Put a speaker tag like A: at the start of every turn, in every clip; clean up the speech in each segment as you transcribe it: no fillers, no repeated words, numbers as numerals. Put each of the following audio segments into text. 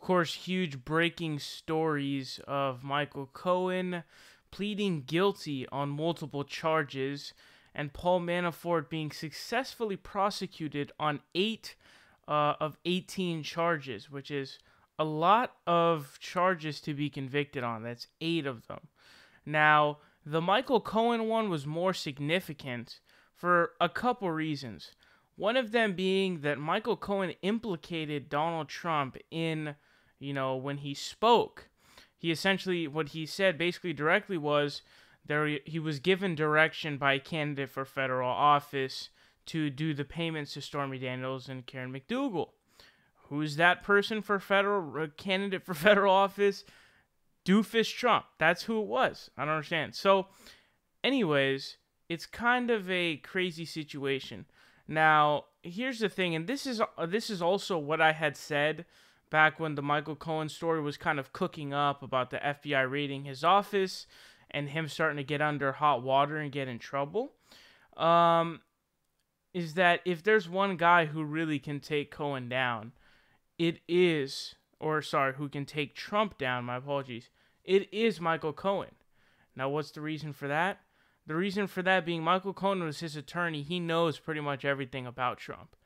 A: course, huge breaking stories of Michael Cohen pleading guilty on multiple charges and Paul Manafort being successfully prosecuted on 8 of 18 charges, which is a lot of charges to be convicted on. That's 8 of them. Now, the Michael Cohen one was more significant for a couple reasons. One of them being that Michael Cohen implicated Donald Trump in, when he spoke. He essentially, what he said basically directly was he was given direction by a candidate for federal office to do the payments to Stormy Daniels and Karen McDougal. Who's that person for candidate for federal office? Doofus Trump. That's who it was. I don't understand. So, anyways, it's kind of a crazy situation. Now, here's the thing, and this is also what I had said back when the Michael Cohen story was kind of cooking up about the FBI raiding his office and him starting to get under hot water and get in trouble. Is that if there's one guy who really can take Cohen down, who can take Trump down, my apologies, it is Michael Cohen. Now, what's the reason for that? The reason for that being Michael Cohen was his attorney. He knows pretty much everything about Trump.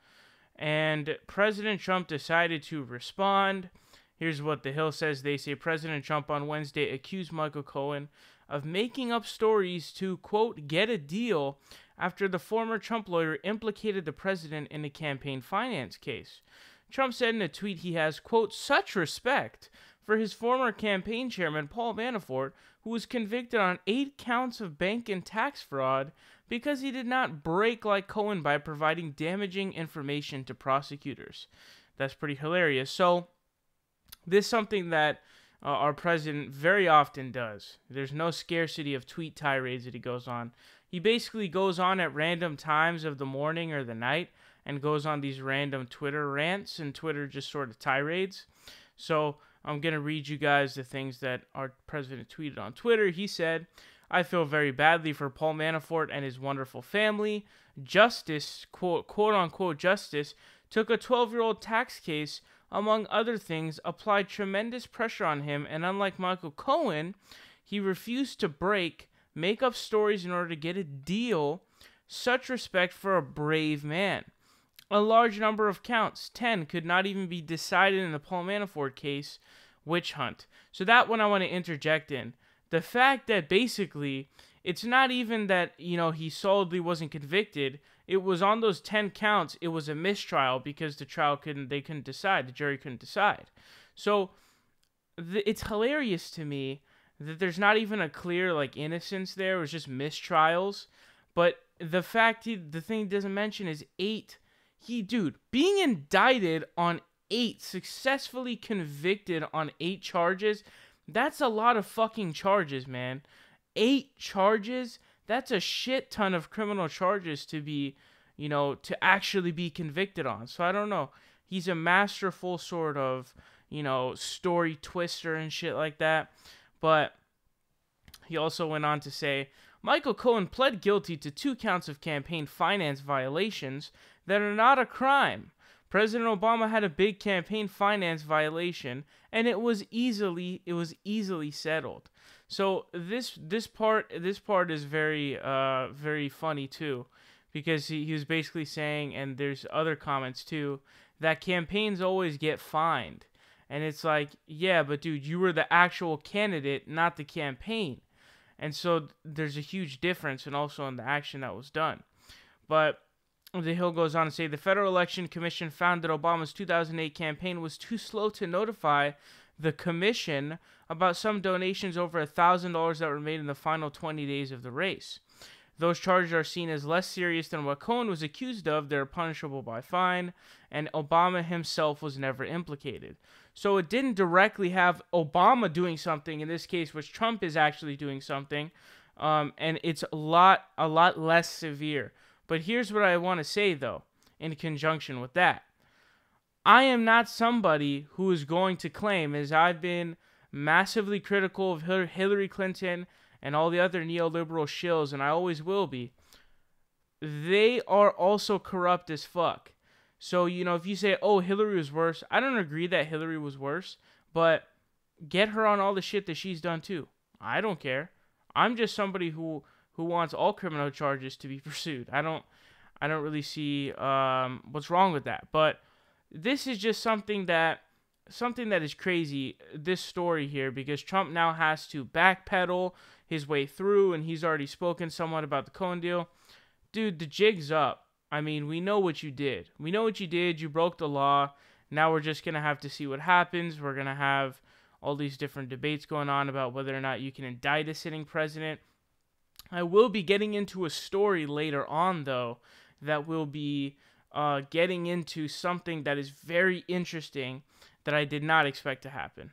A: And President Trump decided to respond. Here's what The Hill says. They say President Trump on Wednesday accused Michael Cohen of making up stories to, quote, get a deal after the former Trump lawyer implicated the president in a campaign finance case. Trump said in a tweet he has, quote, such respect for his former campaign chairman, Paul Manafort, who was convicted on 8 counts of bank and tax fraud because he did not break like Cohen by providing damaging information to prosecutors. That's pretty hilarious. So, this is something that our president very often does. There's no scarcity of tweet tirades that he goes on. He basically goes on at random times of the morning or the night and goes on these random Twitter rants and Twitter just sort of tirades. So, I'm going to read you guys the things that our president tweeted on Twitter. He said, I feel very badly for Paul Manafort and his wonderful family. Justice, quote unquote justice, took a 12-year-old tax case, among other things, applied tremendous pressure on him, and unlike Michael Cohen, he refused to make up stories in order to get a deal. Such respect for a brave man. A large number of counts, 10, could not even be decided in the Paul Manafort case. Witch hunt. So that one I want to interject in. The fact that basically it's not even that, he solidly wasn't convicted. It was on those 10 counts, it was a mistrial because the jury couldn't decide. So it's hilarious to me that there's not even a clear innocence there. It was just mistrials. But the thing he doesn't mention is 8. Being indicted on 8, successfully convicted on 8 charges, that's a lot of fucking charges, man. 8 charges, that's a shit ton of criminal charges to be, to actually be convicted on. So I don't know. He's a masterful sort of, story twister and shit like that. But he also went on to say, Michael Cohen pled guilty to 2 counts of campaign finance violations that are not a crime. President Obama had a big campaign finance violation, and it was easily settled. So this part is very very funny too, because he was basically saying, and there's other comments too, that campaigns always get fined, and it's like, yeah, but dude, you were the actual candidate, not the campaign, and so there's a huge difference, and also in the action that was done, but. The Hill goes on to say, the Federal Election Commission found that Obama's 2008 campaign was too slow to notify the commission about some donations over $1,000 that were made in the final 20 days of the race. Those charges are seen as less serious than what Cohen was accused of. They're punishable by fine, and Obama himself was never implicated. So it didn't directly have Obama doing something, in this case, which Trump is actually doing something, and it's a lot less severe. But here's what I want to say, though, in conjunction with that. I am not somebody who is going to claim, as I've been massively critical of Hillary Clinton and all the other neoliberal shills, and I always will be, they are also corrupt as fuck. So, if you say, oh, Hillary was worse, I don't agree that Hillary was worse, but get her on all the shit that she's done too. I don't care. I'm just somebody who wants all criminal charges to be pursued. I don't really see what's wrong with that. But this is just something that is crazy, this story here, because Trump now has to backpedal his way through, and he's already spoken somewhat about the Cohen deal. Dude, the jig's up. I mean, we know what you did. We know what you did. You broke the law. Now we're just going to have to see what happens. We're going to have all these different debates going on about whether or not you can indict a sitting president. I will be getting into a story later on, though, that will be getting into something that is very interesting that I did not expect to happen.